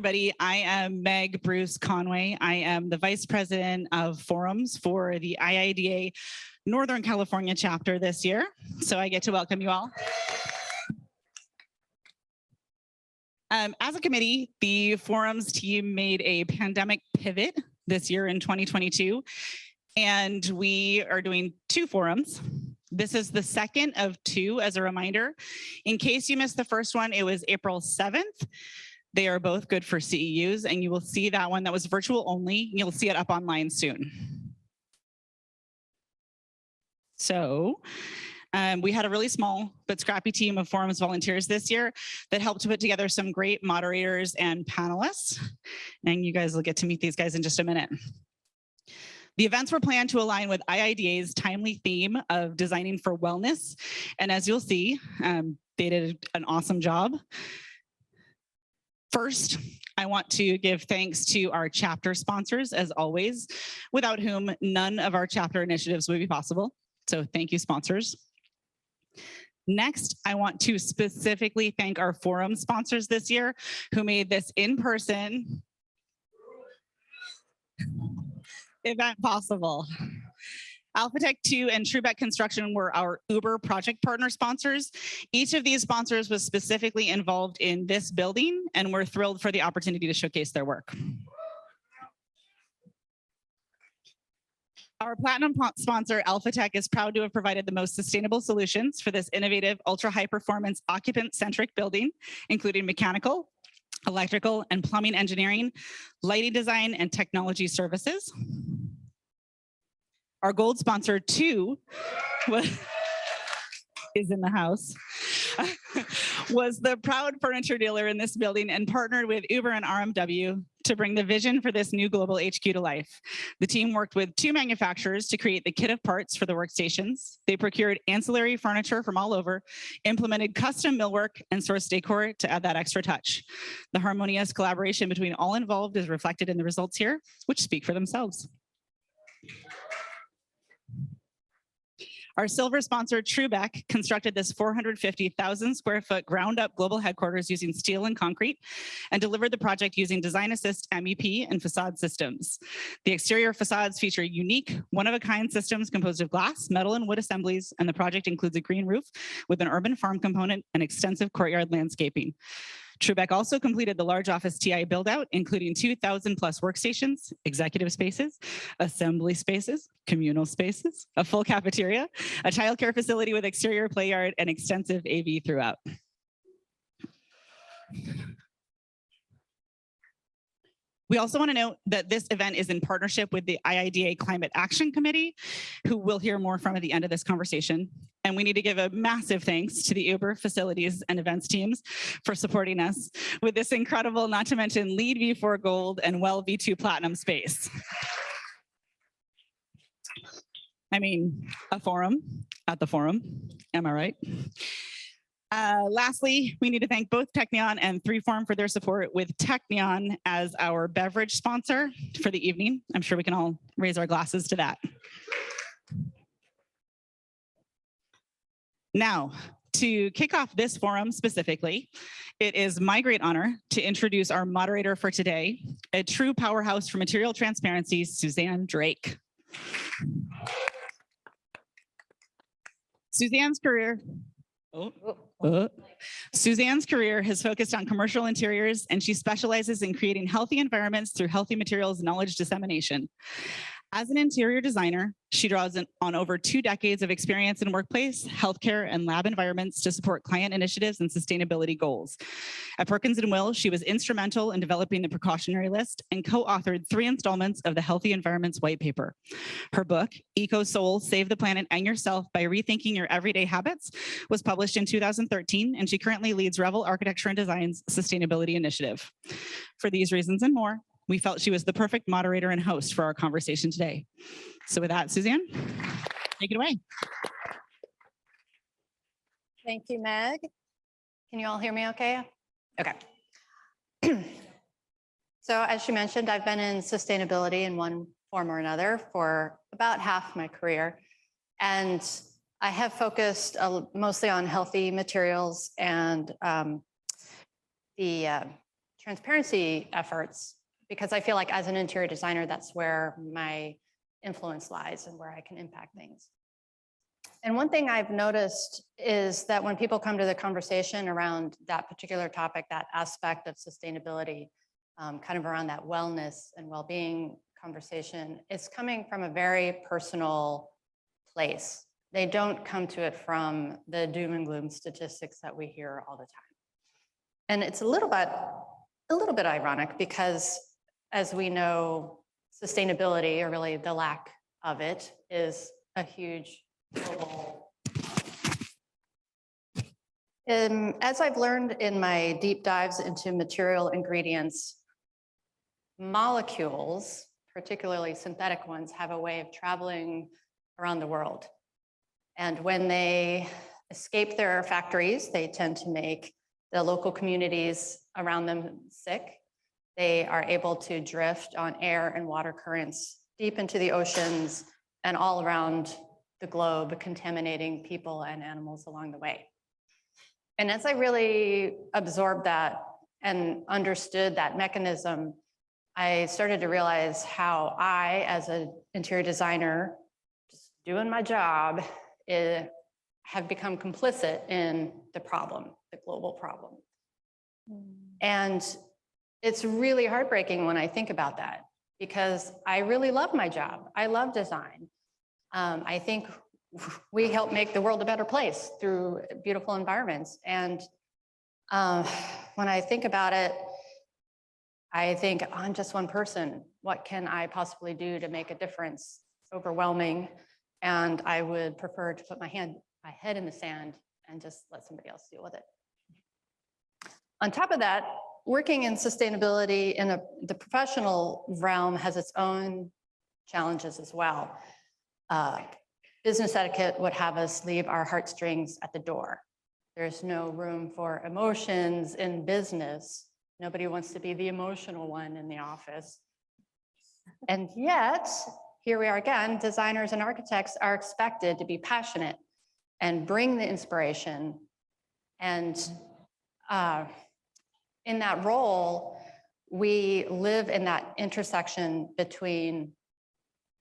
everybody. I am Meg Bruce Conway. I am the Vice President of Forums for the IIDA Northern California chapter this year. So I get to welcome you all. As a committee, the Forums team made a pandemic pivot this year in 2022, and we are doing 2 forums. This is the second of 2 as a reminder. In case you missed the first one, it was April 7th. They are both good for CEUs, and you will see that one that was virtual only. You'll see it up online soon. So we had a really small but scrappy team of Forums volunteers this year that helped to put together some great moderators and panelists. And you guys will get to meet these guys in just a minute. The events were planned to align with IIDA's timely theme of designing for wellness. And as you'll see, they did an awesome job. First, I want to give thanks to our chapter sponsors, as always, without whom none of our chapter initiatives would be possible. So thank you, sponsors. Next, I want to specifically thank our forum sponsors this year who made this in-person event possible. Alphatech 2 and Truebeck Construction were our Uber project partner sponsors. Each of these sponsors was specifically involved in this building, and we're thrilled for the opportunity to showcase their work. Our platinum sponsor, Alphatech, is proud to have provided the most sustainable solutions for this innovative, ultra-high performance, occupant-centric building, including mechanical, electrical, and plumbing engineering, lighting design, and technology services. Our gold sponsor, too, is in the house, was the proud furniture dealer in this building and partnered with Uber and RMW to bring the vision for this new global HQ to life. The team worked with 2 manufacturers to create the kit of parts for the workstations. They procured ancillary furniture from all over, implemented custom millwork, and sourced decor to add that extra touch. The harmonious collaboration between all involved is reflected in the results here, which speak for themselves. Our silver sponsor, Truebeck, constructed this 450,000 square foot ground up global headquarters using steel and concrete and delivered the project using Design Assist MEP and facade systems. The exterior facades feature unique, one-of-a-kind systems composed of glass, metal, and wood assemblies, and the project includes a green roof with an urban farm component and extensive courtyard landscaping. Truebeck also completed the large office TI build-out, including 2,000 plus workstations, executive spaces, assembly spaces, communal spaces, a full cafeteria, a childcare facility with exterior play yard, and extensive AV throughout. We also want to note that this event is in partnership with the IIDA Climate Action Committee, who we'll hear more from at the end of this conversation. And we need to give a massive thanks to the Uber facilities and events teams for supporting us with this incredible, not to mention LEED V4 Gold and WELL V2 Platinum space. I mean, a forum at the forum, am I right? Lastly, we need to thank both Technion and 3Form for their support, with Technion as our beverage sponsor for the evening. I'm sure we can all raise our glasses to that. Now, to kick off this forum specifically, it is my great honor to introduce our moderator for today, a true powerhouse for material transparency, Suzanne Drake. Suzanne's career has focused on commercial interiors, and she specializes in creating healthy environments through healthy materials knowledge dissemination. As an interior designer, she draws on over 2 decades of experience in workplace, healthcare, and lab environments to support client initiatives and sustainability goals. At Perkins & Will, she was instrumental in developing the precautionary list and co-authored 3 installments of the Healthy Environments White Paper. Her book, Eco Soul, Save the Planet and Yourself by Rethinking Your Everyday Habits, was published in 2013, and she currently leads Revel Architecture and Design's Sustainability Initiative. For these reasons and more, we felt she was the perfect moderator and host for our conversation today. So with that, Suzanne, take it away. Thank you, Meg. Can you all hear me okay? Okay. So as she mentioned, I've been in sustainability in one form or another for about half my career. And I have focused mostly on healthy materials and the transparency efforts, because I feel like as an interior designer, that's where my influence lies and where I can impact things. And one thing I've noticed is that when people come to the conversation around that particular topic, that aspect of sustainability, kind of around that wellness and well-being conversation, it's coming from a very personal place. They don't come to it from the doom and gloom statistics that we hear all the time. And it's a little bit ironic because, as we know, sustainability, or really the lack of it, is a huge global. As I've learned in my deep dives into material ingredients, molecules, particularly synthetic ones, have a way of traveling around the world. And when they escape their factories, they tend to make the local communities around them sick. They are able to drift on air and water currents deep into the oceans and all around the globe, contaminating people and animals along the way. And as I really absorbed that and understood that mechanism, I started to realize how I, as an interior designer, just doing my job, have become complicit in the problem, the global problem. And it's really heartbreaking when I think about that, because I really love my job. I love design. I think we help make the world a better place through beautiful environments. And when I think about it, I think, I'm just one person. What can I possibly do to make a difference? It's overwhelming. And I would prefer to put my head in the sand and just let somebody else deal with it. On top of that, working in sustainability in the professional realm has its own challenges as well. Business etiquette would have us leave our heartstrings at the door. There's no room for emotions in business. Nobody wants to be the emotional one in the office. And yet, here we are again, designers and architects are expected to be passionate and bring the inspiration. And in that role, we live in that intersection between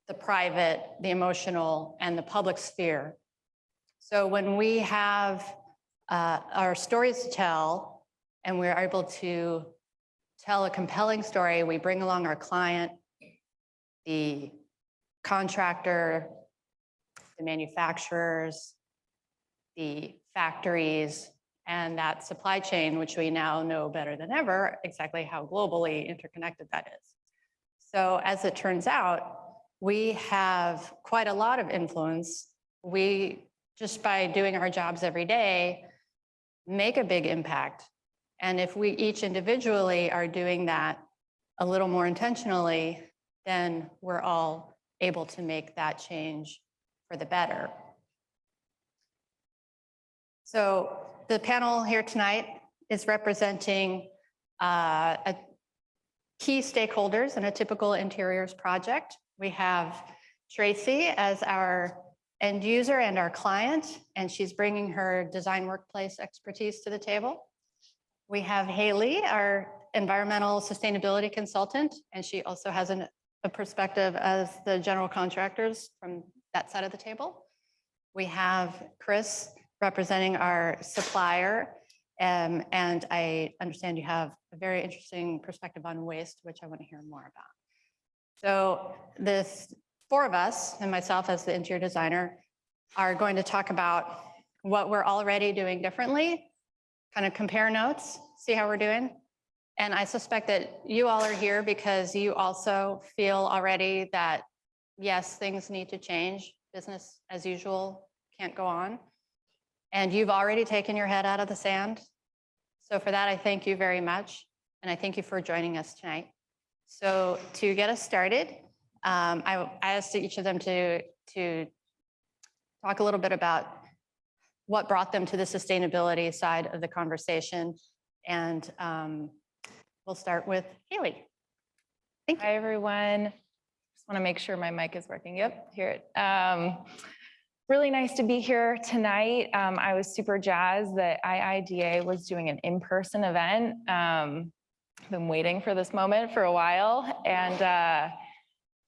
the private, the emotional, and the public sphere. So when we have our stories to tell, and we're able to tell a compelling story, we bring along our client, the contractor, the manufacturers, the factories, and that supply chain, which we now know better than ever exactly how globally interconnected that is. So as it turns out, we have quite a lot of influence. We, just by doing our jobs every day, make a big impact. And if we each individually are doing that a little more intentionally, then we're all able to make that change for the better. So the panel here tonight is representing key stakeholders in a typical interiors project. We have Tracie as our end user and our client, and she's bringing her design workplace expertise to the table. We have Halie, our environmental sustainability consultant, and she also has a perspective as the general contractors from that side of the table. We have Kriss representing our supplier, and I understand you have a very interesting perspective on waste, which I want to hear more about. So the four of us, and myself as the interior designer, are going to talk about what we're already doing differently, kind of compare notes, see how we're doing. And I suspect that you all are here because you also feel already that, yes, things need to change. Business as usual can't go on. And you've already taken your head out of the sand. So for that, I thank you very much. And I thank you for joining us tonight. So to get us started, I asked each of them to talk a little bit about what brought them to the sustainability side of the conversation. And we'll start with Halie. Thank you. Hi, everyone. Just want to make sure my mic is working. Yep, hear it. Really nice to be here tonight. I was super jazzed that IIDA was doing an in-person event. been waiting for this moment for a while, and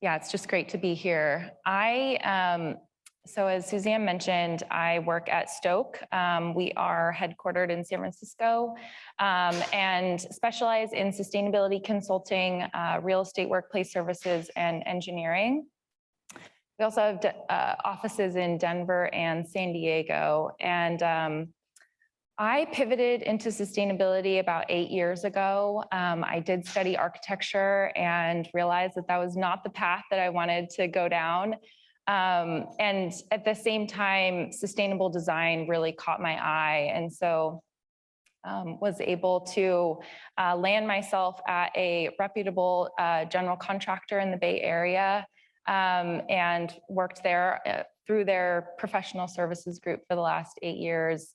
yeah, it's just great to be here. So as Suzanne mentioned, I work at Stok. We are headquartered in San Francisco and specialize in sustainability consulting, real estate workplace services, and engineering. We also have offices in Denver and San Diego. And I pivoted into sustainability about 8 years ago. I did study architecture and realized that that was not the path that I wanted to go down. And at the same time, sustainable design really caught my eye. And so was able to land myself at a reputable general contractor in the Bay Area and worked there through their professional services group for the last 8 years.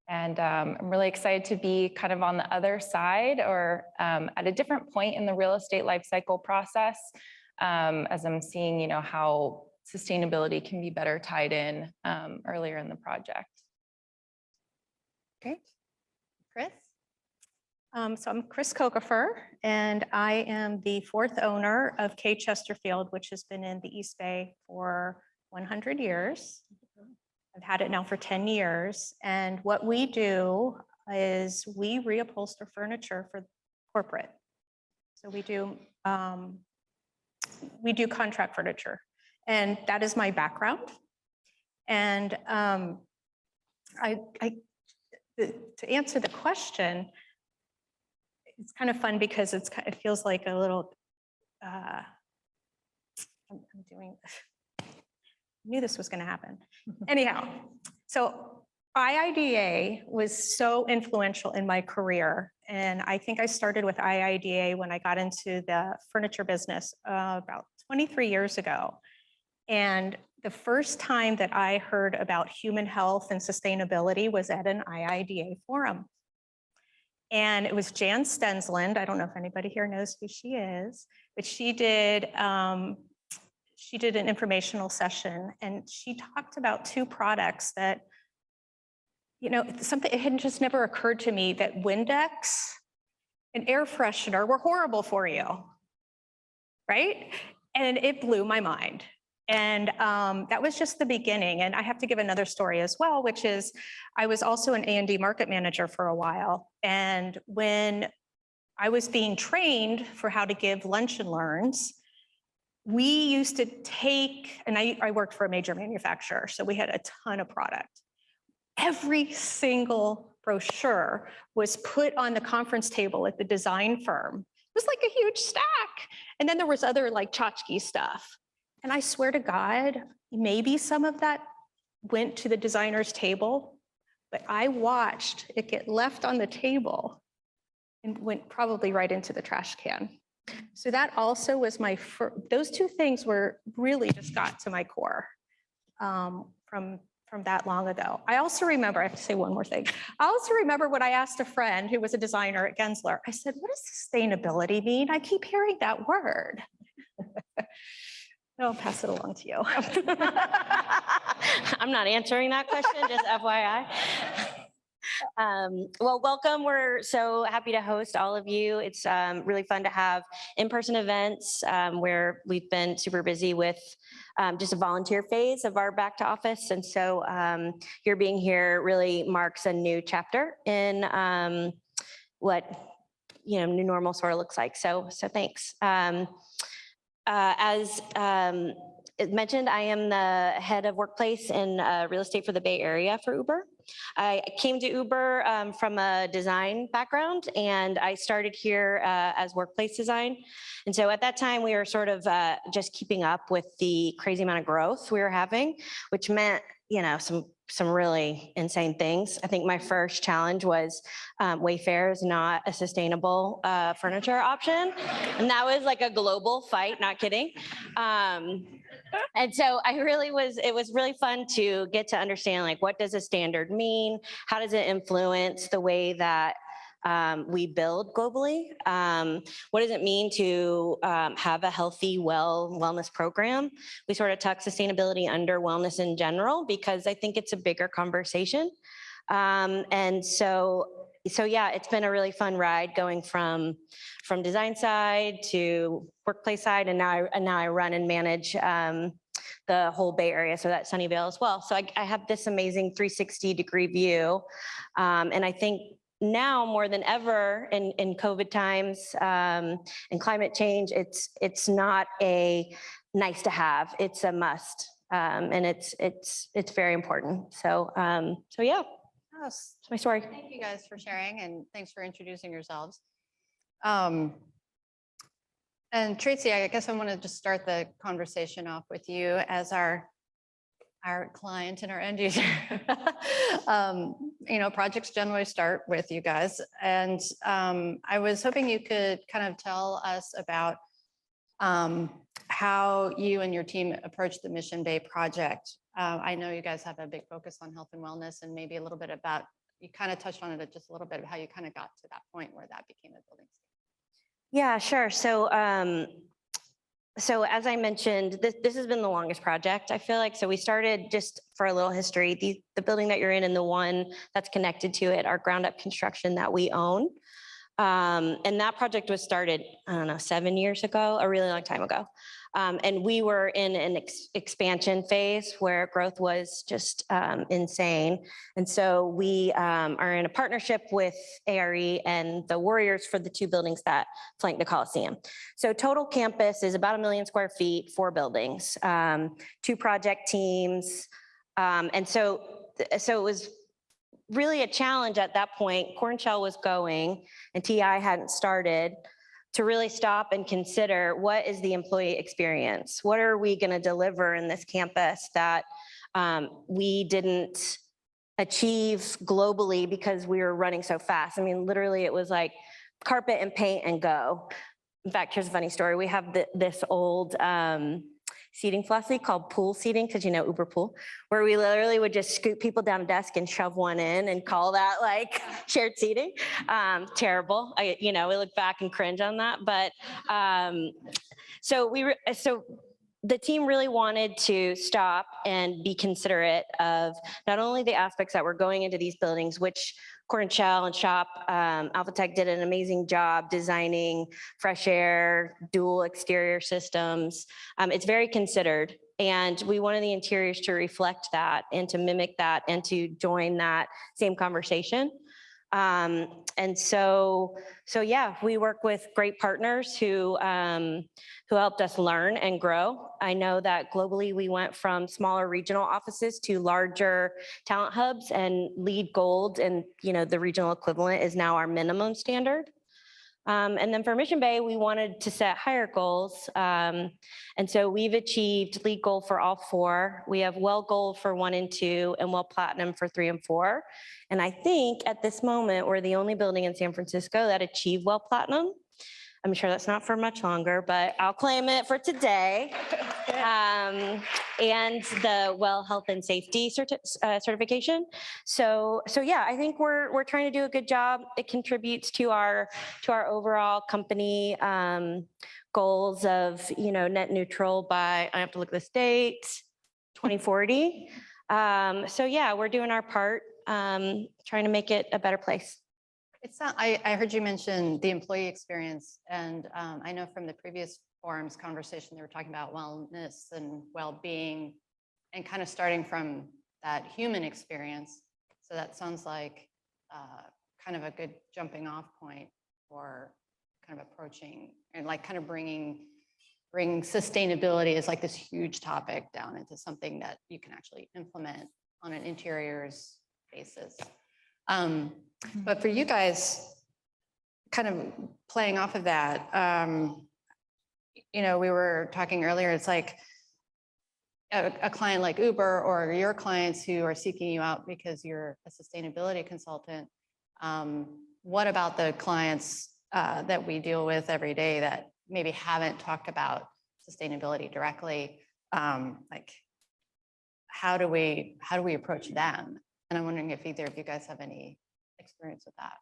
And I'm really excited to be kind of on the other side or at a different point in the real estate lifecycle process as I'm seeing, you know, how sustainability can be better tied in earlier in the project. Okay, Kriss. So I'm Kriss Kokoefer, and I am the 4th owner of Chesterfield, which has been in the East Bay for 100 years. I've had it now for 10 years. And what we do is we reupholster furniture for corporate. So we do contract furniture. And that is my background. And to answer the question, it's kind of fun because it feels like a little, I knew this was going to happen. Anyhow, so IIDA was so influential in my career. And I think I started with IIDA when I got into the furniture business about 23 years ago. And the first time that I heard about human health and sustainability was at an IIDA forum. And it was Jan Stensland. I don't know if anybody here knows who she is, but she did an informational session, and she talked about 2 products that, you know, something, it had just never occurred to me that Windex and air freshener were horrible for you, right? And it blew my mind. And that was just the beginning. And I have to give another story as well, which is I was also an A&D market manager for a while. And when I was being trained for how to give lunch and learns, we used to take, and I worked for a major manufacturer, so we had a ton of product. Every single brochure was put on the conference table at the design firm. It was like a huge stack. And then there was other like tchotchke stuff. And I swear to God, maybe some of that went to the designer's table, but I watched it get left on the table and went probably right into the trash can. So that also was my those 2 things were really just got to my core from that long ago. I also remember, I have to say one more thing. I also remember when I asked a friend who was a designer at Gensler, I said, what does sustainability mean? I keep hearing that word. I'll pass it along to you. I'm not answering that question, just FYI. Well, welcome. We're so happy to host all of you. It's really fun to have in-person events where we've been super busy with just a volunteer phase of our back to office. And so your being here really marks a new chapter in what, you know, new normal sort of looks like. So thanks. As mentioned, I am the head of workplace and real estate for the Bay Area for Uber. I came to Uber from a design background, and I started here as workplace design. And so at that time, we were sort of just keeping up with the crazy amount of growth we were having, which meant, you know, some really insane things. I think my first challenge was Wayfair is not a sustainable furniture option. And that was like a global fight, not kidding. And so it was really fun to get to understand, like, what does a standard mean? How does it influence the way that we build globally? What does it mean to have a healthy, wellness program? We sort of tuck sustainability under wellness in general, because I think it's a bigger conversation. And so, so yeah, it's been a really fun ride going from design side to workplace side, and now I run and manage the whole Bay Area, so that's Sunnyvale as well. So I have this amazing 360-degree view, and I think now more than ever in COVID times and climate change, it's not a nice to have, it's a must, and it's very important. So yeah. Yes. That's my story. Thank you guys for sharing, and thanks for introducing yourselves. And Tracie, I guess I want to just start the conversation off with you as our client and our end user. Projects generally start with you guys, and I was hoping you could kind of tell us about how you and your team approach the Mission Bay project. I know you guys have a big focus on health and wellness, and maybe a little bit about, you kind of touched on it just a little bit, of how you kind of got to that point where that became a building. Yeah, sure. So as I mentioned, this has been the longest project, I feel like. So we started, just for a little history, the building that you're in and the one that's connected to it are ground up construction that we own. And that project was started, I don't know, 7 years ago, a really long time ago. And we were in an expansion phase where growth was just insane. And so we are in a partnership with ARE and the Warriors for the 2 buildings that flank the Coliseum. So total campus is about 1 million square feet, 4 buildings, 2 project teams. And so it was really a challenge at that point. Cornshell was going and TI hadn't started, to really stop and consider, what is the employee experience? What are we going to deliver in this campus that we didn't achieve globally because we were running so fast? I mean, literally it was like carpet and paint and go. In fact, here's a funny story. We have this old seating philosophy called pool seating, because Uber Pool, where we literally would just scoot people down a desk and shove one in and call that like shared seating. Terrible. We look back and cringe on that. But so the team really wanted to stop and be considerate of not only the aspects that were going into these buildings, which Cornshell and Shop, Alphatech did an amazing job designing fresh air, dual exterior systems. It's very considered, and we wanted the interiors to reflect that and to mimic that and to join that same conversation. And so yeah, we work with great partners who helped us learn and grow. I know that globally we went from smaller regional offices to larger talent hubs, and LEED Gold, and the regional equivalent, is now our minimum standard. And then for Mission Bay, we wanted to set higher goals. And so we've achieved LEED Gold for all 4. We have WELL Gold for 1 and 2, and WELL Platinum for 3 and 4. And I think at this moment, we're the only building in San Francisco that achieved WELL Platinum. I'm sure that's not for much longer, but I'll claim it for today. And the WELL Health and Safety certification. So yeah, I think we're trying to do a good job. It contributes to our overall company goals of net neutral by, I have to look at this date, 2040. So yeah, we're doing our part, trying to make it a better place. I heard you mention the employee experience, and I know from the previous forums conversation, they were talking about wellness and well-being, and kind of starting from that human experience. So that sounds like kind of a good jumping off point for kind of approaching and like kind of bring sustainability as like this huge topic down into something that you can actually implement on an interiors basis. But for you guys, kind of playing off of that, we were talking earlier, it's like a client like Uber, or your clients who are seeking you out because you're a sustainability consultant. What about the clients that we deal with every day that maybe haven't talked about sustainability directly? Like, how do we approach them? And I'm wondering if either of you guys have any experience with that.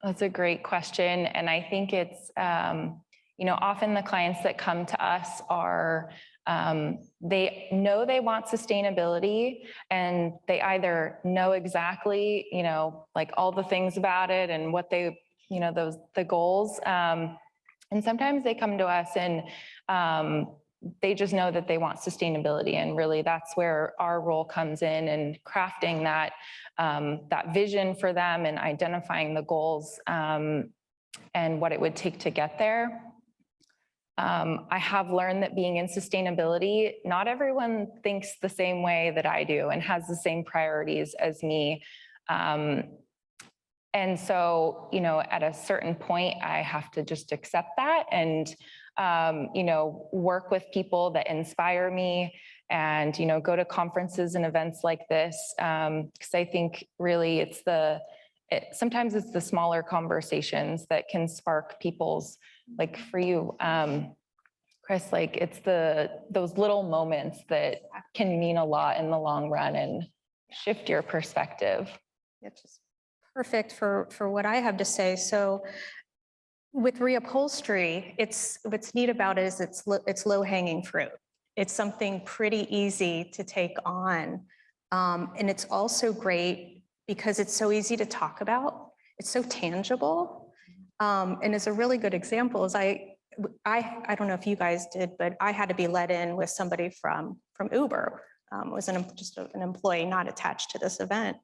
That's a great question. And I think it's, often the clients that come to us are They know they want sustainability, and they either know exactly, like all the things about it and what they, the goals. And sometimes they come to us and they just know that they want sustainability, and really that's where our role comes in, and crafting that that vision for them and identifying the goals and what it would take to get there. I have learned that being in sustainability, not everyone thinks the same way that I do and has the same priorities as me. And so, at a certain point, I have to just accept that and, work with people that inspire me, and, go to conferences and events like this. Because I think really sometimes it's the smaller conversations that can spark people's, like for you, Kriss, like it's those little moments that can mean a lot in the long run and shift your perspective. It's just perfect for what I have to say. So with reupholstery, what's neat about it is it's low hanging fruit. It's something pretty easy to take on. And it's also great because it's so easy to talk about. It's so tangible. And it's a really good example is I don't know if you guys did, but I had to be let in with somebody from Uber. Was just an employee not attached to this event.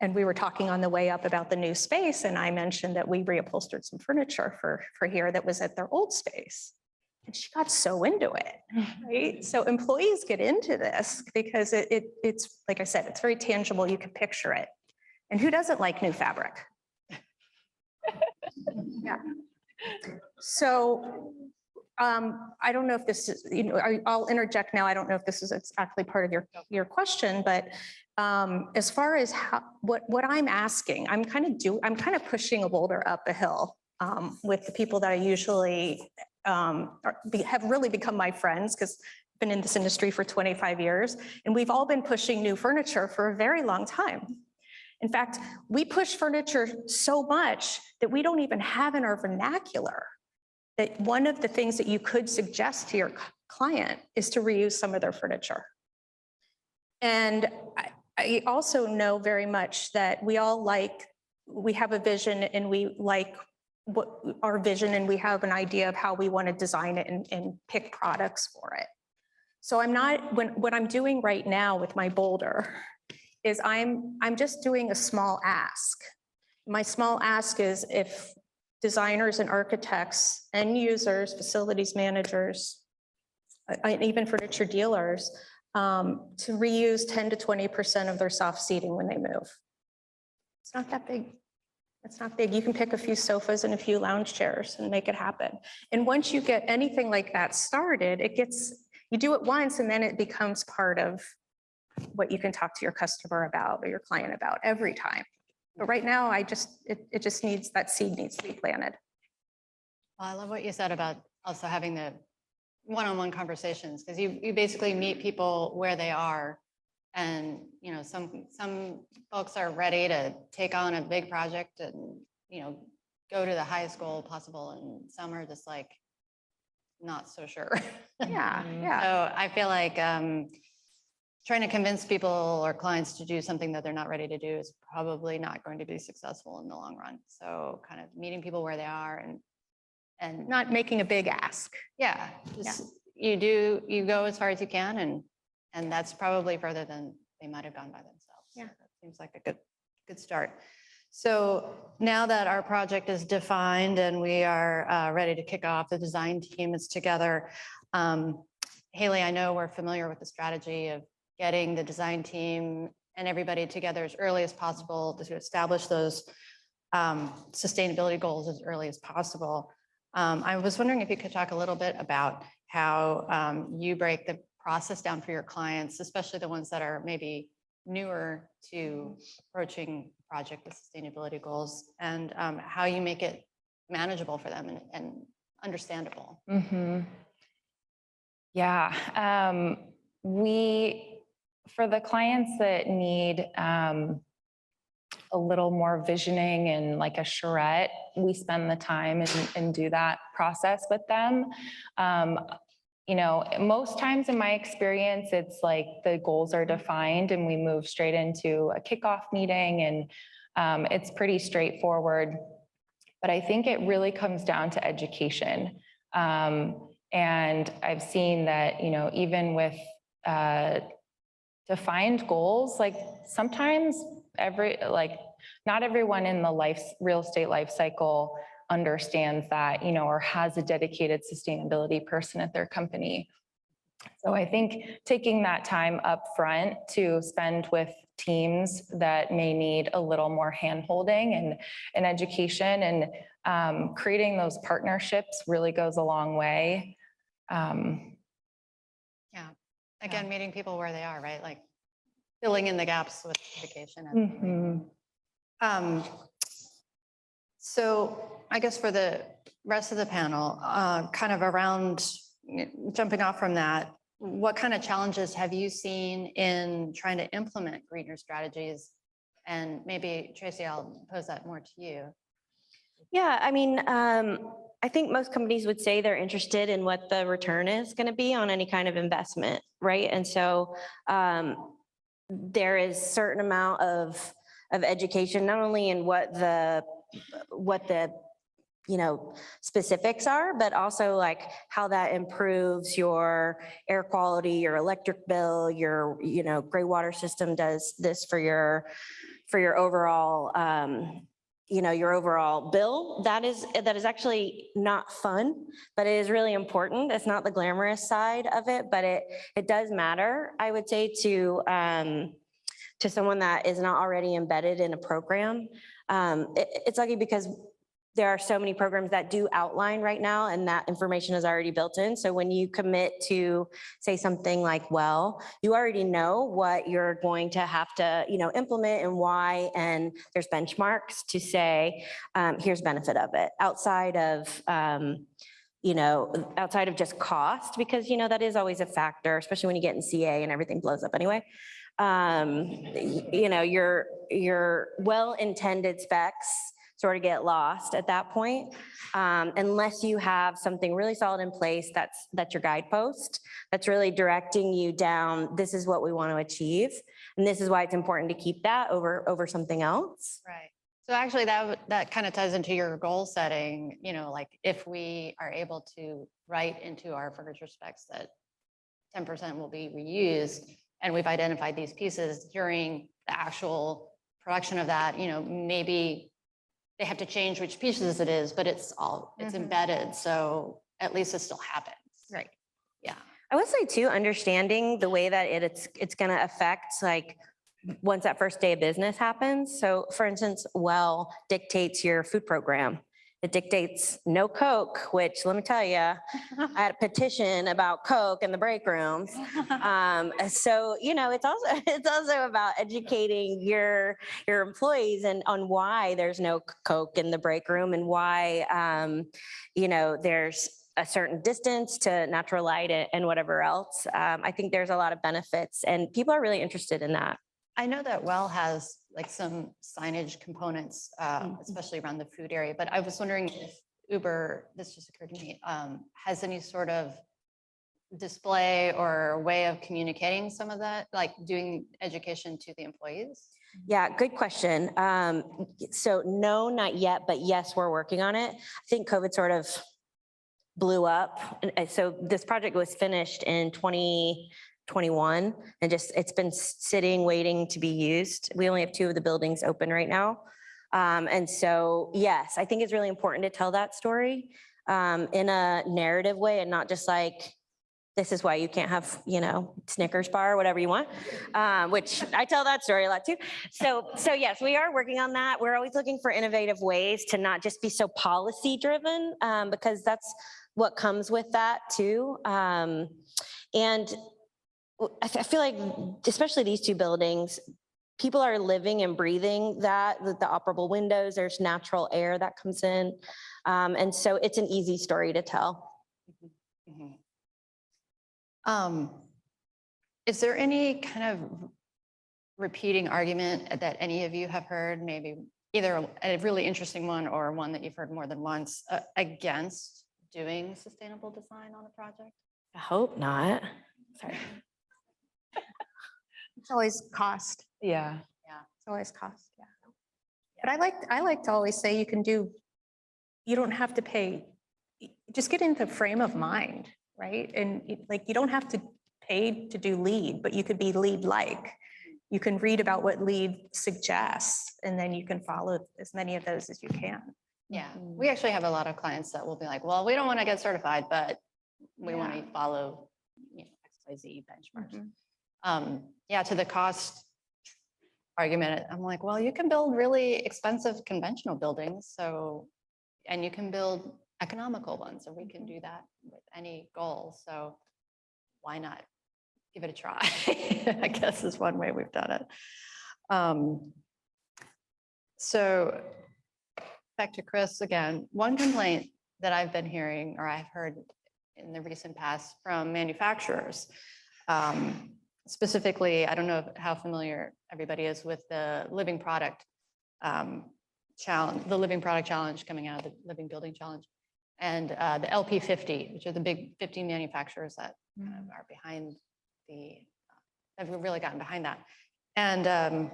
And we were talking on the way up about the new space. And I mentioned that we reupholstered some furniture for here that was at their old space. And she got so into it, right? So employees get into this because it's, like I said, it's very tangible. You can picture it. And who doesn't like new fabric? Yeah. So I don't know if this is, I'll interject now. I don't know if this is exactly part of your question, but as far as what I'm asking, I'm kind of pushing a boulder up a hill with the people that I usually have really become my friends, because I've been in this industry for 25 years, and we've all been pushing new furniture for a very long time. In fact, we push furniture so much that we don't even have in our vernacular that one of the things that you could suggest to your client is to reuse some of their furniture. And I also know very much that we have a vision, and we like our vision, and we have an idea of how we want to design it and pick products for it. So what I'm doing right now with my boulder is I'm just doing a small ask. My small ask is if designers and architects, end users, facilities managers, and even furniture dealers, to reuse 10 to 20% of their soft seating when they move. It's not that big. It's not big. You can pick a few sofas and a few lounge chairs and make it happen. And once you get anything like that started, you do it once, and then it becomes part of what you can talk to your customer about or your client about every time. But right now, it just needs, that seed needs to be planted. Well, I love what you said about also having the one-on-one conversations, because you basically meet people where they are. And, some folks are ready to take on a big project and, go to the highest goal possible. And some are just like, not so sure. Yeah. So I feel like trying to convince people or clients to do something that they're not ready to do is probably not going to be successful in the long run. So kind of meeting people where they are and Not making a big ask. yeah, you go as far as you can, and that's probably further than they might have gone by themselves. Yeah. So that seems like a good start. So now that our project is defined and we are ready to kick off, the design team is together. Halie, I know we're familiar with the strategy of getting the design team and everybody together as early as possible to establish those sustainability goals as early as possible. I was wondering if you could talk a little bit about how you break the process down for your clients, especially the ones that are maybe newer to approaching project with sustainability goals, and how you make it manageable for them and understandable. Mm-hmm. Yeah, for the clients that need a little more visioning and like a charrette, we spend the time and do that process with them. you know, most times in my experience, it's like the goals are defined and we move straight into a kickoff meeting, and it's pretty straightforward. But I think it really comes down to education. And I've seen that, you know, even with defined goals, like sometimes not everyone in the real estate life cycle understands that, you know, or has a dedicated sustainability person at their company. So I think taking that time up front to spend with teams that may need a little more hand-holding and education, and creating those partnerships really goes a long way. Yeah. Again, meeting people where they are, right? Like filling in the gaps with education. So I guess for the rest of the panel, kind of around jumping off from that, what kind of challenges have you seen in trying to implement greener strategies? And maybe Tracie, I'll pose that more to you. Yeah, I mean, I think most companies would say they're interested in what the return is going to be on any kind of investment, right? And so there is a certain amount of education, not only in what the specifics are, but also like how that improves your air quality, your electric bill, your gray water system does this for your overall your overall bill. That is actually not fun, but it is really important. It's not the glamorous side of it, but it does matter, I would say, to someone that is not already embedded in a program. It's lucky because there are so many programs that do outline right now, and that information is already built in. So when you commit to say something like, well, you already know what you're going to have to, implement and why, and there's benchmarks to say, here's benefit of it outside of, outside of just cost, because, that is always a factor, especially when you get in CA and everything blows up anyway. Your well-intended specs sort of get lost at that point, unless you have something really solid in place that's your guidepost, that's really directing you down, this is what we want to achieve, and this is why it's important to keep that over something else. Right. So actually that kind of ties into your goal setting, like if we are able to write into our furniture specs that 10% will be reused, and we've identified these pieces during the actual production of that, maybe they have to change which pieces it is, but it's embedded. So at least it still happens. Right. Yeah. I would say too, understanding the way that it's going to affect, like, once that first day of business happens. So for instance, Well dictates your food program. It dictates no Coke, which let me tell you, I had a petition about Coke in the break rooms. So, it's also about educating your employees and on why there's no Coke in the break room, and why, there's a certain distance to natural light and whatever else. I think there's a lot of benefits, and people are really interested in that. I know that Well has like some signage components, especially around the food area, but I was wondering if Uber, this just occurred to me, has any sort of display or way of communicating some of that, like doing education to the employees? Yeah, good question. So no, not yet, but yes, we're working on it. I think COVID sort of blew up. And so this project was finished in 2021, and it's been sitting, waiting to be used. We only have 2 of the buildings open right now. And so, yes, I think it's really important to tell that story in a narrative way, and not just like, this is why you can't have, Snickers bar or whatever you want, which I tell that story a lot too. So yes, we are working on that. We're always looking for innovative ways to not just be so policy driven, because that's what comes with that too. And I feel like, especially these 2 buildings, people are living and breathing that, with the operable windows, there's natural air that comes in. And so it's an easy story to tell. Mm-hmm. Is there any kind of repeating argument that any of you have heard, maybe either a really interesting one or one that you've heard more than once, against doing sustainable design on a project? I hope not. Sorry. It's always cost. Yeah. It's always cost, yeah. But I like to always say you don't have to pay, just get into frame of mind, right? And you don't have to pay to do lead, but you could be lead-like. You can read about what lead suggests, and then you can follow as many of those as you can. Yeah, we actually have a lot of clients that will be like, well, we don't want to get certified, but we want to follow, XYZ benchmarks. Yeah, to the cost argument, I'm like, well, you can build really expensive conventional buildings, and you can build economical ones, and we can do that with any goal. So why not give it a try? I guess is one way we've done it. So back to Kriss again, one complaint that I've been hearing, or I've heard in the recent past from manufacturers, specifically, I don't know how familiar everybody is with the living product challenge, the living product challenge coming out of the living building challenge, and the LP50, which are the big 50 manufacturers that kind of are behind have really gotten behind that. And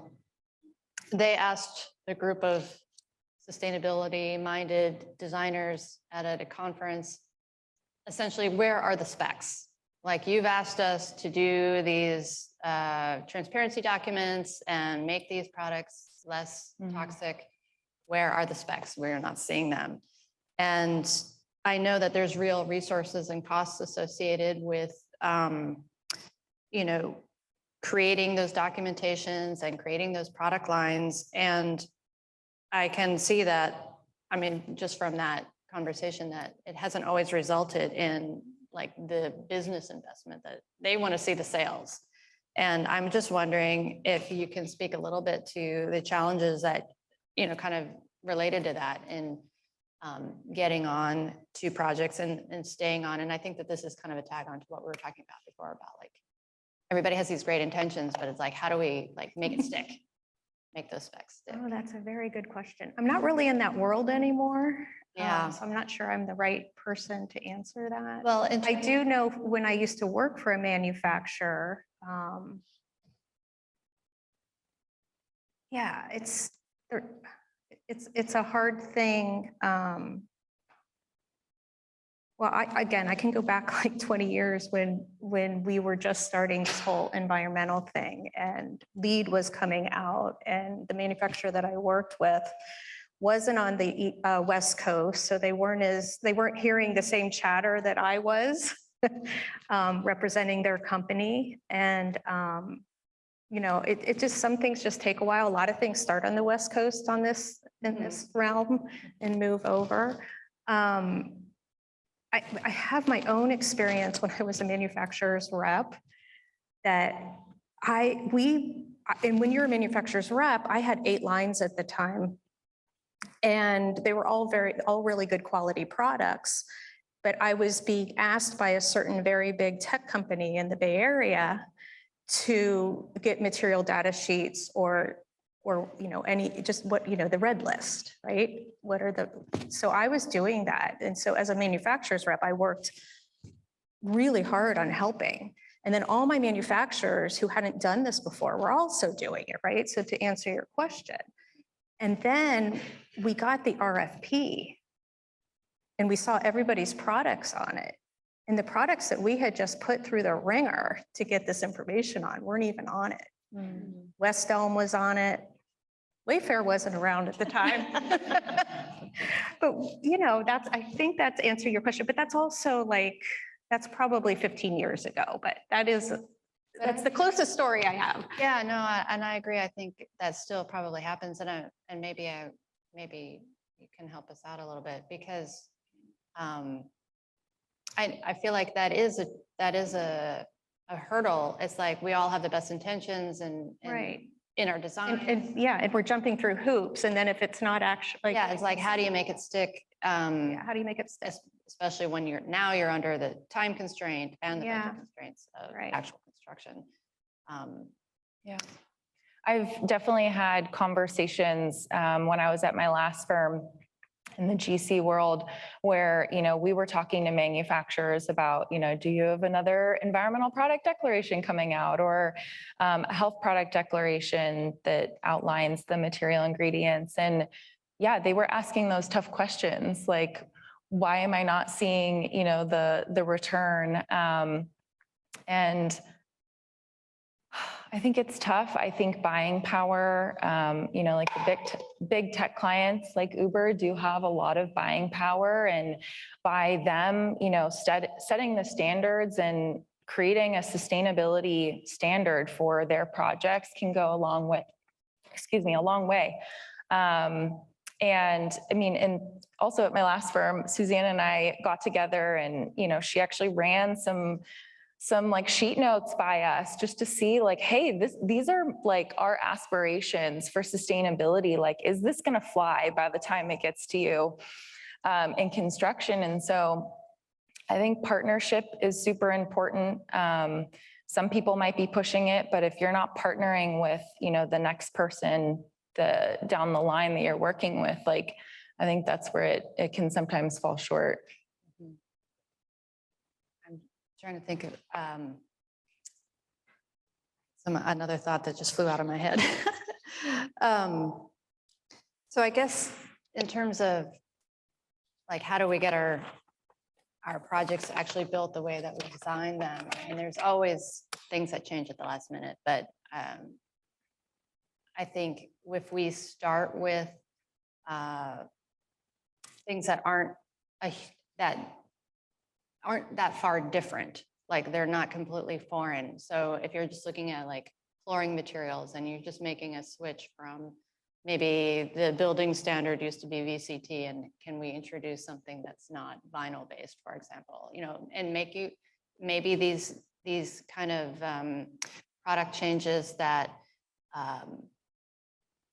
they asked a group of sustainability-minded designers at a conference, essentially, where are the specs? Like, you've asked us to do these transparency documents and make these products less toxic. Where are the specs? We're not seeing them. And I know that there's real resources and costs associated with, creating those documentations and creating those product lines. And I can see that, I mean, just from that conversation, that it hasn't always resulted in like the business investment that they want to see the sales. And I'm just wondering if you can speak a little bit to the challenges that, kind of related to that in getting on to projects and staying on. And I think that this is kind of a tag on to what we were talking about before, about like, everybody has these great intentions, but it's like, how do we like make it stick? Make those specs stick? Oh, that's a very good question. I'm not really in that world anymore. Yeah. So I'm not sure I'm the right person to answer that. Well, I do know when I used to work for a manufacturer, yeah, it's a hard thing. Well, I can go back like 20 years when we were just starting this whole environmental thing, and LEED was coming out, and the manufacturer that I worked with wasn't on the West Coast, so they weren't hearing the same chatter that I was representing their company. And it just, some things just take a while. A lot of things start on the West Coast in this realm and move over. I have my own experience when I was a manufacturer's rep, that and when you're a manufacturer's rep, I had 8 lines at the time, and they were all really good quality products. But I was being asked by a certain very big tech company in the Bay Area to get material data sheets or the red list, right? So I was doing that. And so as a manufacturer's rep, I worked really hard on helping. And then all my manufacturers who hadn't done this before were also doing it, right? So to answer your question. And then we got the RFP and we saw everybody's products on it. And the products that we had just put through the ringer to get this information on weren't even on it. West Elm was on it. Wayfair wasn't around at the time. But I think that's answering your question, but that's also that's probably 15 years ago, but that's the closest story I have. Yeah, no, and I agree. I think that still probably happens, and maybe you can help us out a little bit, because I feel like that is a hurdle. It's like we all have the best intentions and Right. in our design. And we're jumping through hoops, and then if it's not actually, Yeah, it's like, how do you make it stick? how do you make it stick? Especially when you're under the time constraint and the budget constraints of actual construction. Yeah. I've definitely had conversations when I was at my last firm in the GC world where, we were talking to manufacturers about, do you have another environmental product declaration coming out, or a health product declaration that outlines the material ingredients? And yeah, they were asking those tough questions, like, why am I not seeing, the return? And I think it's tough. I think buying power, like the big tech clients like Uber do have a lot of buying power, and by them, setting the standards and creating a sustainability standard for their projects can go a long way. A long way. And I mean, and also at my last firm, Suzanne and I got together, and she actually ran some like sheet notes by us just to see, like, hey, these are like our aspirations for sustainability. Like, is this going to fly by the time it gets to you in construction? And so I think partnership is super important. Some people might be pushing it, but if you're not partnering with, the next person down the line that you're working with, like, I think that's where it can sometimes fall short. Trying to think of another thought that just flew out of my head. So I guess in terms of like, how do we get our projects actually built the way that we design them? And there's always things that change at the last minute, but I think if we start with things that aren't that far different, like they're not completely foreign. So if you're just looking at like flooring materials and you're just making a switch from maybe the building standard used to be VCT, and can we introduce something that's not vinyl based, for example, and maybe these kind of product changes that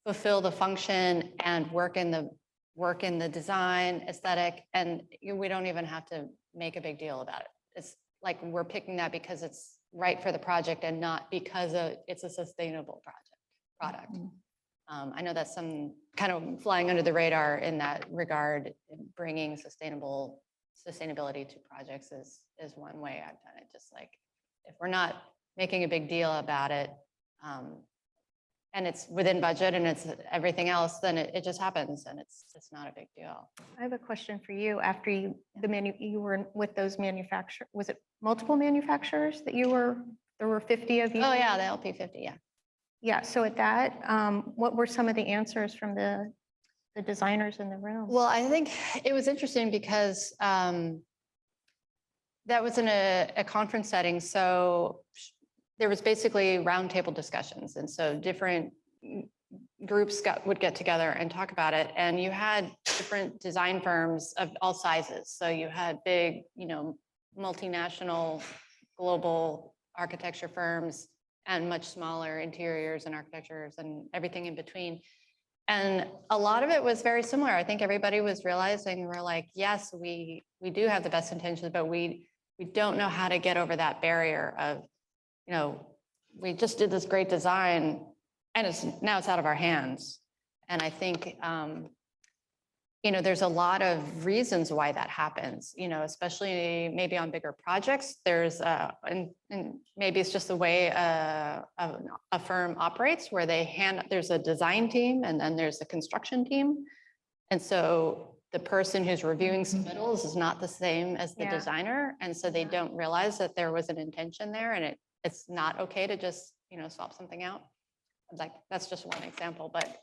fulfill the function and work in the design aesthetic, and we don't even have to make a big deal about it. It's like we're picking that because it's right for the project and not because it's a sustainable product. I know that's some kind of flying under the radar in that regard. Bringing sustainability to projects is one way I've done it. Just like, if we're not making a big deal about it, and it's within budget and it's everything else, then it just happens, and it's not a big deal. I have a question for you. After you were with those manufacturers, was it multiple manufacturers that there were 50 of you? Oh yeah, the LP50, yeah. Yeah, so at that, what were some of the answers from the designers in the room? Well, I think it was interesting because that was in a conference setting. So there was basically roundtable discussions. And so different groups would get together and talk about it. And you had different design firms of all sizes. So you had big, multinational global architecture firms, and much smaller interiors and architectures and everything in between. And a lot of it was very similar. I think everybody was realizing, we're like, yes, we do have the best intentions, but we don't know how to get over that barrier of, we just did this great design and now it's out of our hands. And I think, there's a lot of reasons why that happens, especially maybe on bigger projects. There's, and maybe it's just the way a firm operates, where there's a design team and then there's a construction team. And so the person who's reviewing submittals is not the same as the designer. And so they don't realize that there was an intention there, and it's not okay to just, swap something out. Like, that's just one example, but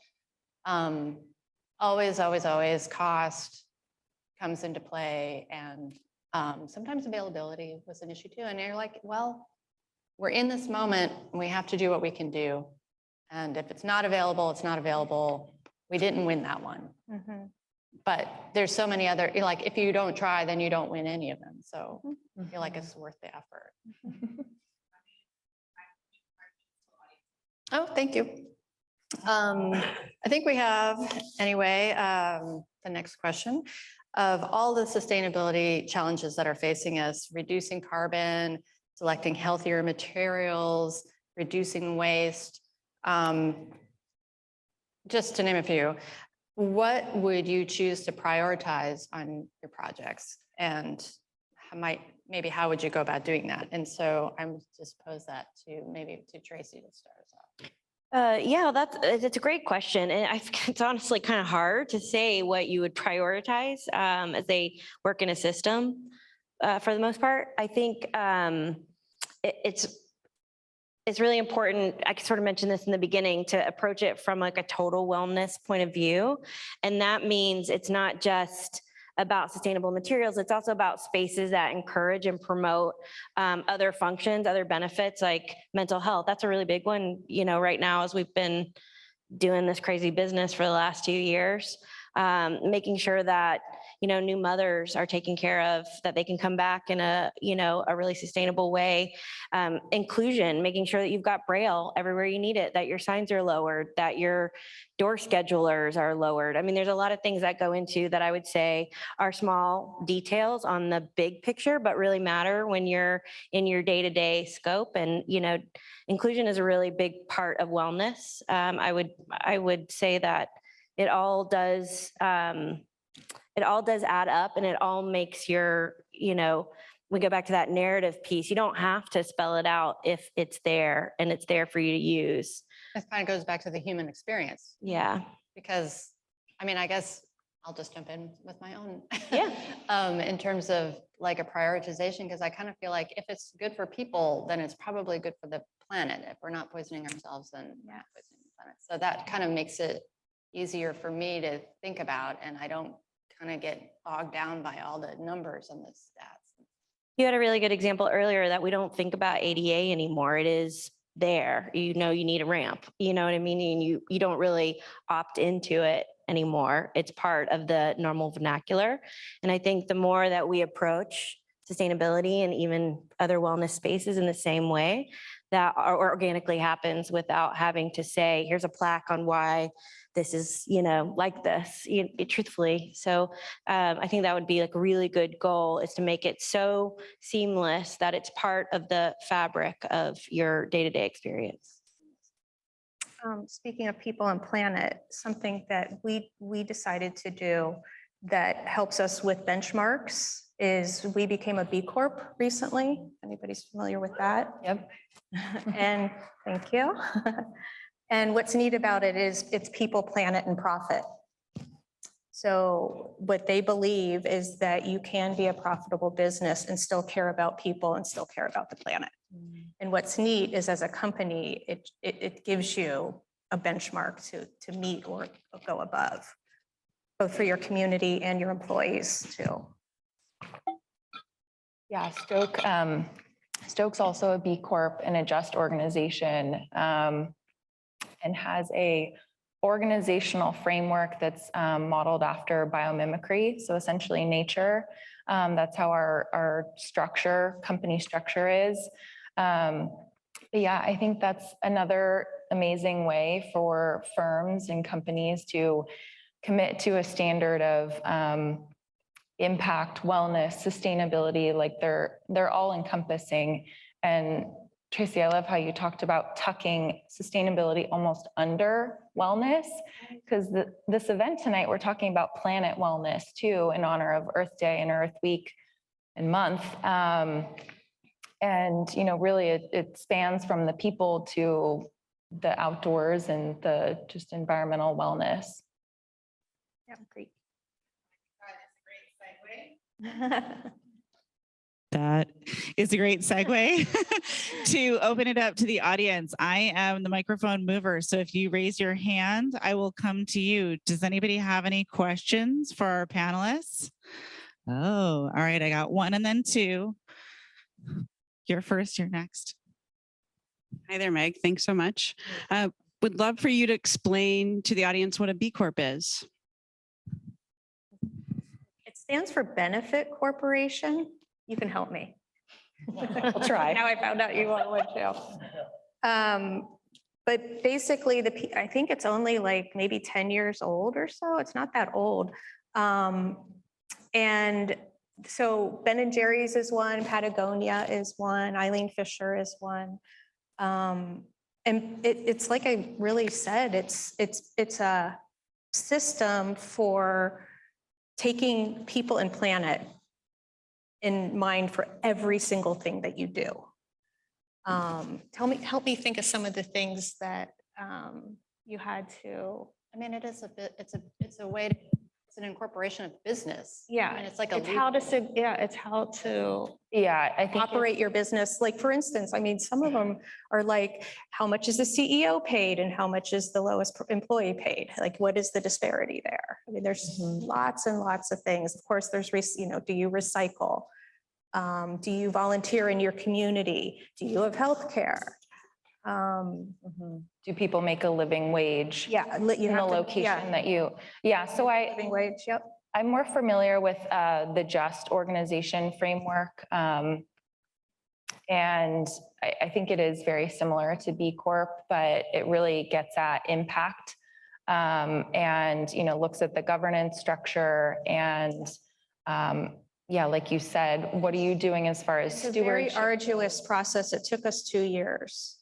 always cost comes into play, and sometimes availability was an issue too. And you're like, well, we're in this moment, and we have to do what we can do. And if it's not available, it's not available. We didn't win that one. Mm-hmm. But there's so many other, like, if you don't try, then you don't win any of them. So I feel like it's worth the effort. Oh, thank you. I think we have, anyway, the next question. Of all the sustainability challenges that are facing us, reducing carbon, selecting healthier materials, reducing waste, just to name a few, what would you choose to prioritize on your projects? And maybe how would you go about doing that? And so I'm just pose that to maybe to Tracie to start us off. Yeah, it's a great question. And I think it's honestly kind of hard to say what you would prioritize as they work in a system for the most part. I think it's really important. I sort of mentioned this in the beginning, to approach it from like a total wellness point of view. And that means it's not just about sustainable materials. It's also about spaces that encourage and promote other functions, other benefits like mental health. That's a really big one, you know, right now as we've been doing this crazy business for the last 2 years. Making sure that, you know, new mothers are taken care of, that they can come back in a, you know, a really sustainable way. Inclusion, making sure that you've got Braille everywhere you need it, that your signs are lowered, that your door schedulers are lowered. I mean, there's a lot of things that go into that I would say are small details on the big picture, but really matter when you're in your day-to-day scope. And, you know, inclusion is a really big part of wellness. I would say that it all does add up, and it all makes your, you know, we go back to that narrative piece. You don't have to spell it out if it's there and it's there for you to use. This kind of goes back to the human experience. Yeah. Because, I mean, I guess I'll just jump in with my own. Yeah. In terms of like a prioritization, because I kind of feel like if it's good for people, then it's probably good for the planet. If we're not poisoning ourselves, then we're not poisoning the planet. So that kind of makes it easier for me to think about, and I don't kind of get bogged down by all the numbers and the stats. You had a really good example earlier that we don't think about ADA anymore. It is there. You know, you need a ramp. You know what I mean? And you don't really opt into it anymore. It's part of the normal vernacular. And I think the more that we approach sustainability and even other wellness spaces in the same way, that organically happens without having to say, here's a plaque on why this is, you know, like this, truthfully. So I think that would be like a really good goal, is to make it so seamless that it's part of the fabric of your day-to-day experience. Speaking of people and planet, something that we decided to do that helps us with benchmarks is we became a B Corp recently. Anybody's familiar with that? Yep. And thank you. And what's neat about it is it's people, planet, and profit. So what they believe is that you can be a profitable business and still care about people and still care about the planet. And what's neat is, as a company, it gives you a benchmark to meet or go above, both for your community and your employees too. Yeah, Stok's also a B Corp and a just organization, and has a organizational framework that's modeled after biomimicry. So essentially nature, that's how our structure, company structure is. But yeah, I think that's another amazing way for firms and companies to commit to a standard of impact, wellness, sustainability. Like they're all encompassing. And Tracie, I love how you talked about tucking sustainability almost under wellness, because this event tonight, we're talking about planet wellness too, in honor of Earth Day and Earth Week and month. And, you know, really it spans from the people to the outdoors and the just environmental wellness. Yeah, great. That is a great segue to open it up to the audience. I am the microphone mover, so if you raise your hand, I will come to you. Does anybody have any questions for our panelists? Oh, all right. I got one and then two. You're first, you're next. Hi there, Meg. Thanks so much. Would love for you to explain to the audience what a B Corp is. It stands for Benefit Corporation. You can help me. We'll try. Now I found out you want one too. But basically, I think it's only like maybe 10 years old or so. It's not that old. And so Ben & Jerry's is one, Patagonia is one, Eileen Fisher is one. And it's like I really said, it's system for taking people and planet in mind for every single thing that you do. Help me think of some of the things that you had to. I mean, it is a bit, it's a way to, it's an incorporation of business. Yeah, I mean, it's like a it's how to, yeah, it's how to Yeah, I think operate your business. Like, for instance, I mean, some of them are like, how much is the CEO paid and how much is the lowest employee paid? Like, what is the disparity there? I mean, there's lots and lots of things. Of course, there's, you know, do you recycle? Do you volunteer in your community? Do you have healthcare? do people make a living wage? Yeah, In the location that you, yeah, so living wage, yep. I'm more familiar with the JUST organization framework. And I think it is very similar to B Corp, but it really gets at impact and, you know, looks at the governance structure and, yeah, like you said, what are you doing as far as It's a very stewardship? arduous process. It took us 2 years.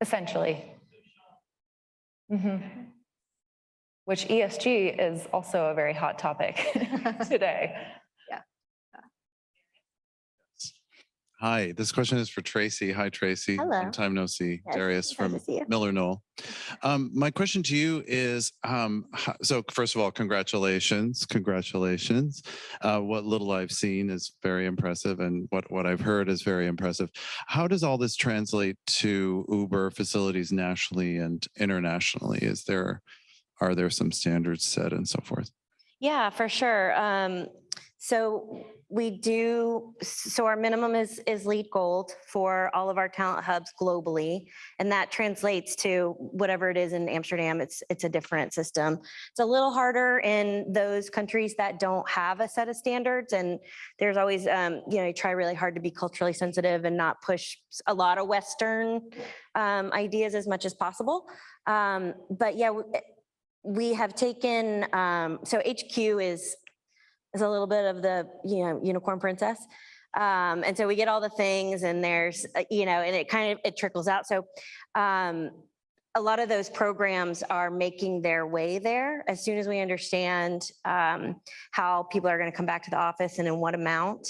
Essentially. Which ESG is also a very hot topic today. Hi, this question is for Tracie. Hi, Tracie. Hello. Long time no see. Yes, Darius nice to from see you. Miller Knoll. My question to you is, so first of all, congratulations. What little I've seen is very impressive, and what I've heard is very impressive. How does all this translate to Uber facilities nationally and internationally? Are there some standards set and so forth? Yeah, for sure. So our minimum is LEED Gold for all of our talent hubs globally. And that translates to whatever it is in Amsterdam, it's a different system. It's a little harder in those countries that don't have a set of standards. And there's always, you try really hard to be culturally sensitive and not push a lot of Western ideas as much as possible. But yeah, we have taken, so HQ is a little bit of the, unicorn princess. And so we get all the things and there's, and it trickles out. So a lot of those programs are making their way there as soon as we understand how people are going to come back to the office and in what amount.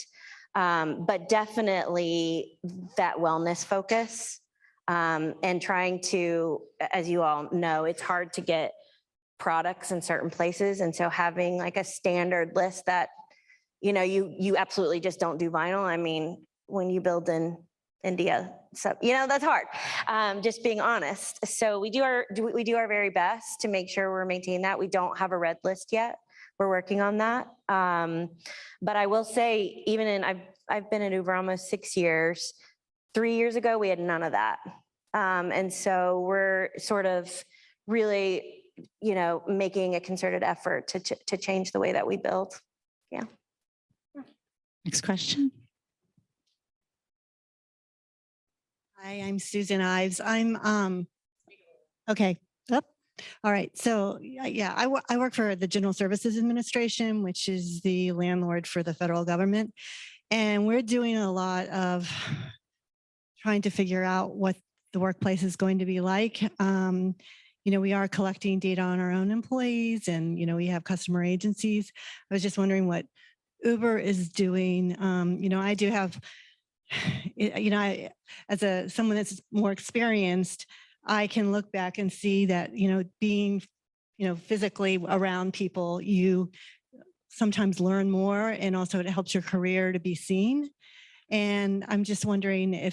But definitely that wellness focus and trying to, as you all know, it's hard to get products in certain places. And so having like a standard list that, you absolutely just don't do vinyl. I mean, when you build in India, so, that's hard. Just being honest. So we do our very best to make sure we're maintaining that. We don't have a red list yet. We're working on that. But I will say, I've been at Uber almost 6 years. 3 years ago, we had none of that. And so we're sort of really, making a concerted effort to change the way that we build. Yeah. Next question. Hi, I'm Susan Ives. I'm okay. Up. All right. So yeah, I work for the General Services Administration, which is the landlord for the federal government. And we're doing a lot of trying to figure out what the workplace is going to be like. We are collecting data on our own employees and, we have customer agencies. I was just wondering what Uber is doing. I do have, as someone that's more experienced, I can look back and see that, being, physically around people, you sometimes learn more, and also it helps your career to be seen. And I'm just wondering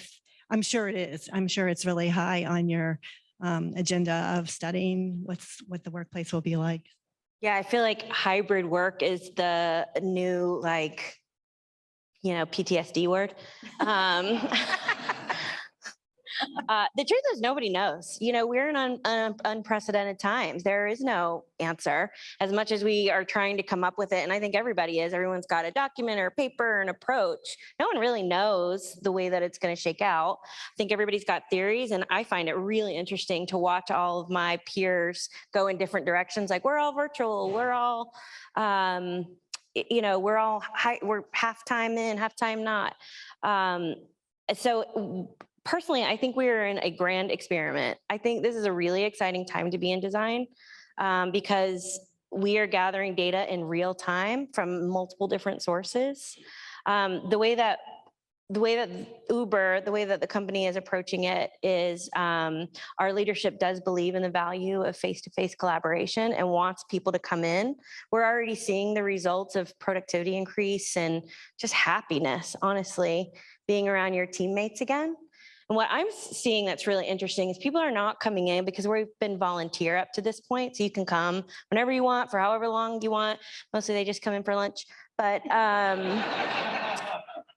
I'm sure it is. I'm sure it's really high on your agenda of studying what the workplace will be like. Yeah, I feel like hybrid work is the new, PTSD word. The truth is nobody knows. We're in unprecedented times. There is no answer as much as we are trying to come up with it. And I think everybody is. Everyone's got a document or a paper or an approach. No one really knows the way that it's going to shake out. I think everybody's got theories. And I find it really interesting to watch all of my peers go in different directions. Like, we're all virtual. We're all, we're all we're half time in, half time not. So personally, I think we're in a grand experiment. I think this is a really exciting time to be in design because we are gathering data in real time from multiple different sources. The way that Uber, the way that the company is approaching it is our leadership does believe in the value of face-to-face collaboration and wants people to come in. We're already seeing the results of productivity increase and just happiness, honestly, being around your teammates again. And what I'm seeing that's really interesting is people are not coming in because we've been volunteer up to this point. So you can come whenever you want for however long you want. Mostly they just come in for lunch, but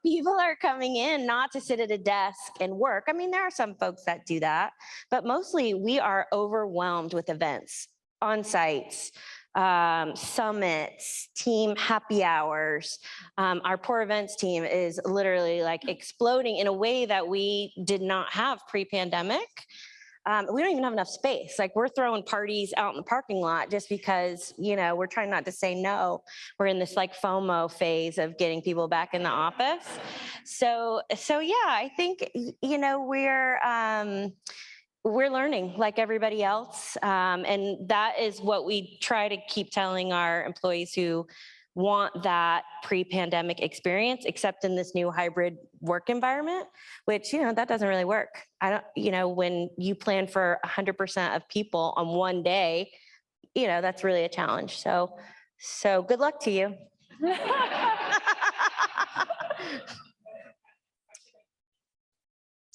people are coming in not to sit at a desk and work. I mean, there are some folks that do that, but mostly we are overwhelmed with events, on-sites, summits, team happy hours. Our poor events team is literally like exploding in a way that we did not have pre-pandemic. We don't even have enough space. Like we're throwing parties out in the parking lot just because, we're trying not to say no. We're in this like FOMO phase of getting people back in the office. So yeah, I think, we're learning like everybody else. And that is what we try to keep telling our employees who want that pre-pandemic experience, except in this new hybrid work environment, which, that doesn't really work. When you plan for 100% of people on one day, that's really a challenge. So good luck to you.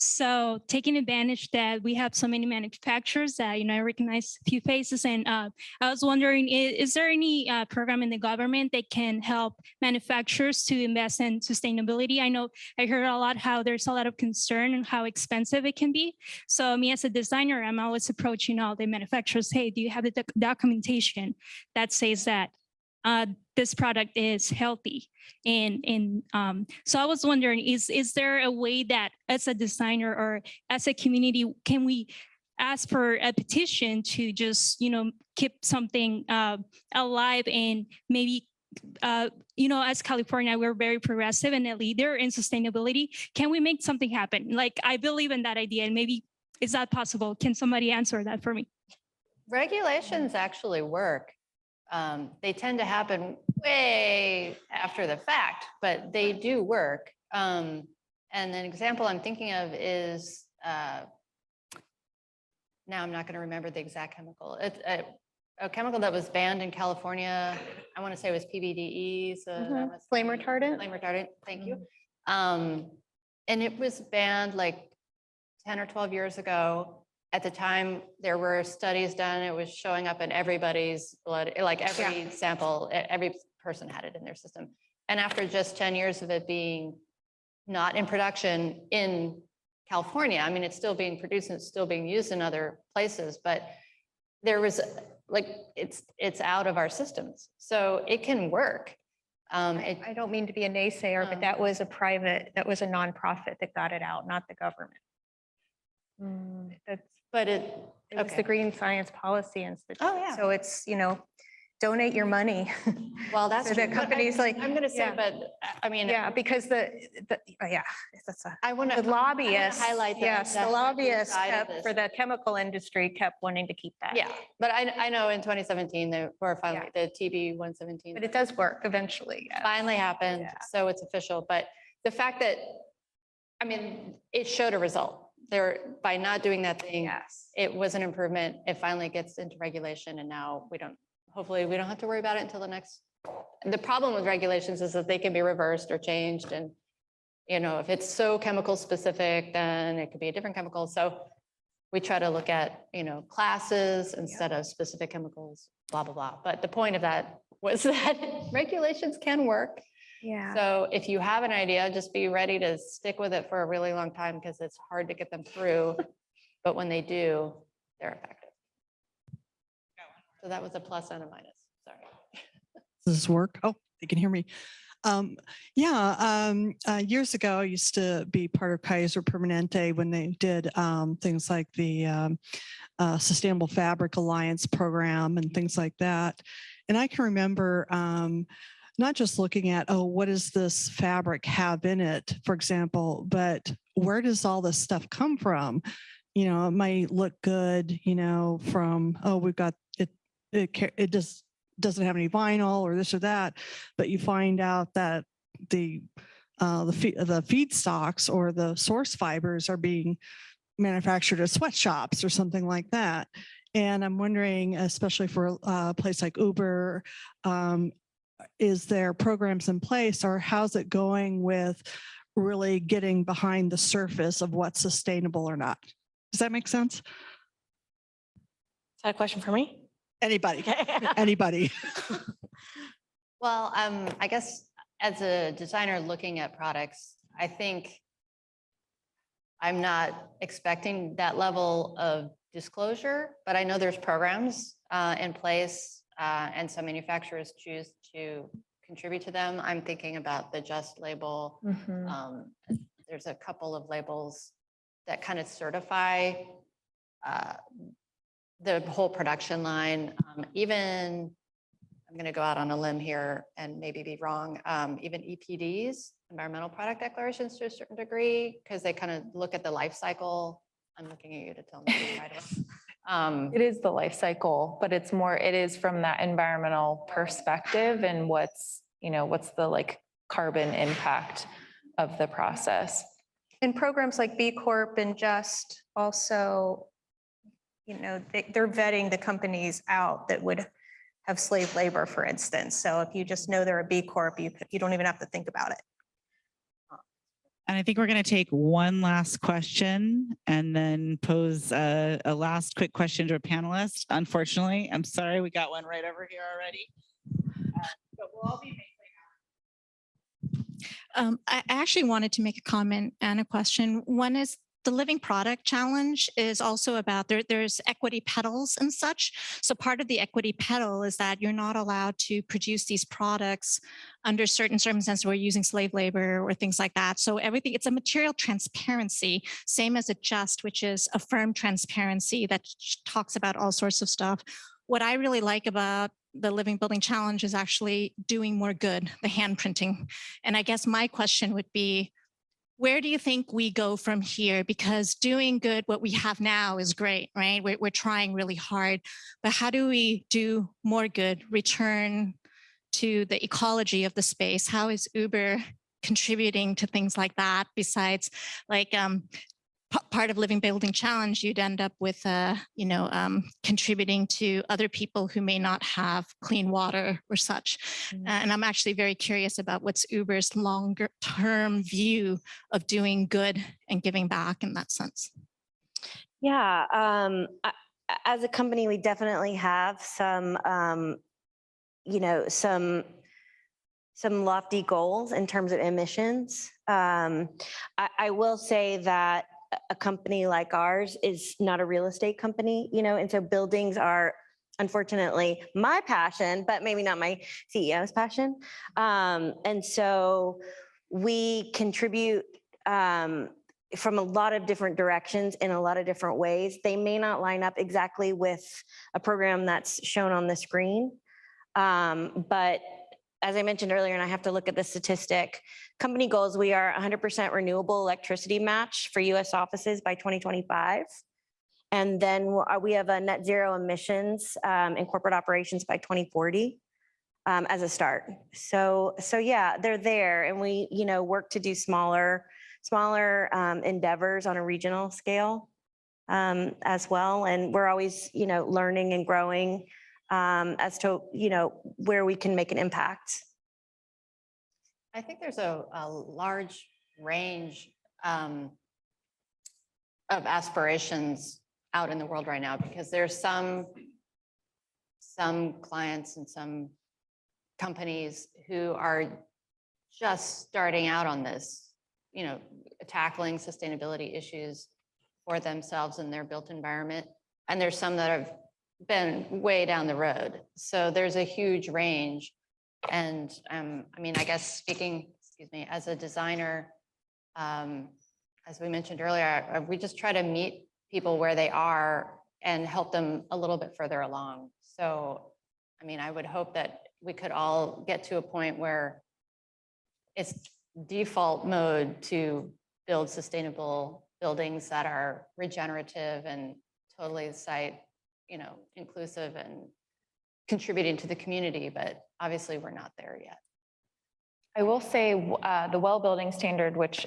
So taking advantage that we have so many manufacturers that, I recognize a few faces, and I was wondering, is there any program in the government that can help manufacturers to invest in sustainability? I know I heard a lot how there's a lot of concern and how expensive it can be. So me as a designer, I'm always approaching all the manufacturers, hey, do you have the documentation that says that this product is healthy? And so I was wondering, is there a way that as a designer or as a community, can we ask for a petition to just, keep something alive and maybe, as California, we're very progressive and a leader in sustainability. Can we make something happen? Like, I believe in that idea, and maybe is that possible? Can somebody answer that for me? Regulations actually work. They tend to happen way after the fact, but they do work. And an example I'm thinking of is, now I'm not going to remember the exact chemical. It's a chemical that was banned in California. I want to say it was PBDE. So Flame retardant. Flame retardant. Thank you. And it was banned like 10 or 12 years ago. At the time, there were studies done. It was showing up in everybody's blood, like every sample, every person had it in their system. And after just 10 years of it being not in production in California, I mean, it's still being produced and it's still being used in other places, but there was like, it's out of our systems. So it can work. I don't mean to be a naysayer, but that was a nonprofit that got it out, not the government. It was the Green Science Policy Institute. Oh, yeah. So it's, donate your money. Well, that's so the companies like I'm going to say, but I mean, because I want to the lobbyists highlight that. Yes, the lobbyists for the chemical industry kept wanting to keep that. Yeah, but I know in 2017 there were finally the TB 117. But it does work eventually. Yes. Finally happened, so it's official. But the fact that, I mean, it showed a result. By not doing that thing, it was an improvement. It finally gets into regulation, and now hopefully we don't have to worry about it until the next. The problem with regulations is that they can be reversed or changed, and if it's so chemical specific, then it could be a different chemical. So we try to look at classes instead of specific chemicals, blah blah blah. But the point of that was that regulations can work. Yeah. So if you have an idea, just be ready to stick with it for a really long time because it's hard to get them through. But when they do, they're effective. So that was a plus and a minus. Sorry. Does this work? Oh, they can hear me. Years ago, I used to be part of Kaiser Permanente when they did things like the Sustainable Fabric Alliance program and things like that. And I can remember not just looking at, oh, what does this fabric have in it, for example, but where does all this stuff come from? You know, it might look good, you know, from, oh, we've got it, it just doesn't have any vinyl or this or that, but you find out that the feedstocks or the source fibers are being manufactured at sweatshops or something like that. And I'm wondering, especially for a place like Uber, is there programs in place, or how's it going with really getting behind the surface of what's sustainable or not? Does that make sense? Is that a question for me? Anybody, anybody. Well, I guess as a designer looking at products, I think I'm not expecting that level of disclosure, but I know there's programs in place and some manufacturers choose to contribute to them. I'm thinking about the Just label. There's a couple of labels that kind of certify the whole production line. Even, I'm going to go out on a limb here and maybe be wrong, even EPDs, environmental product declarations to a certain degree, because they kind of look at the life cycle. I'm looking at you to tell me right away. It is the life cycle, but it's more, it is from that environmental perspective and what's, you know, what's the like carbon impact of the process. And programs like B Corp and Just also, you know, they're vetting the companies out that would have slave labor, for instance. So if you just know they're a B Corp, you don't even have to think about it. And I think we're going to take one last question and then pose a last quick question to a panelist. Unfortunately, I'm sorry, we got one right over here already. But we'll all be I actually wanted to make a comment and a question. One is the Living Product Challenge is also about there's equity petals and such. So part of the equity petal is that you're not allowed to produce these products under certain circumstances where you're using slave labor or things like that. So everything, it's a material transparency, same as a Just, which is a firm transparency that talks about all sorts of stuff. What I really like about the Living Building Challenge is actually doing more good, the hand printing. And I guess my question would be, where do you think we go from here? Because doing good, what we have now is great, right? We're trying really hard, but how do we do more good, return to the ecology of the space? How is Uber contributing to things like that? Besides, like part of Living Building Challenge, you'd end up with, contributing to other people who may not have clean water or such. And I'm actually very curious about what's Uber's longer term view of doing good and giving back in that sense. Yeah, as a company, we definitely have some, some lofty goals in terms of emissions. I will say that a company like ours is not a real estate company, and so buildings are unfortunately my passion, but maybe not my CEO's passion. And so we contribute from a lot of different directions in a lot of different ways. They may not line up exactly with a program that's shown on the screen, but as I mentioned earlier, and I have to look at the statistic, company goals, we are 100% renewable electricity match for US offices by 2025. And then we have a net zero emissions in corporate operations by 2040 as a start. So yeah, they're there, and we work to do smaller endeavors on a regional scale as well. And we're always learning and growing as to where we can make an impact. I think there's a large range of aspirations out in the world right now, because there's some clients and some companies who are just starting out on this, tackling sustainability issues for themselves and their built environment. And there's some that have been way down the road. So there's a huge range. And I guess speaking, as a designer, as we mentioned earlier, we just try to meet people where they are and help them a little bit further along. So, I would hope that we could all get to a point where it's default mode to build sustainable buildings that are regenerative and totally site, inclusive and contributing to the community, but obviously we're not there yet. I will say the WELL building standard, which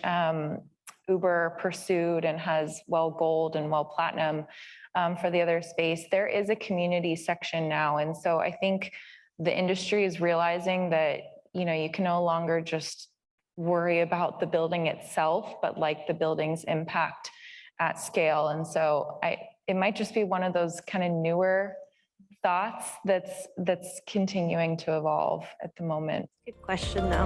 Uber pursued and has WELL Gold and WELL Platinum for the other space, there is a community section now. And so I think the industry is realizing that, you can no longer just worry about the building itself, but like the building's impact at scale. And so it might just be one of those kind of newer thoughts that's continuing to evolve at the moment. Good question though.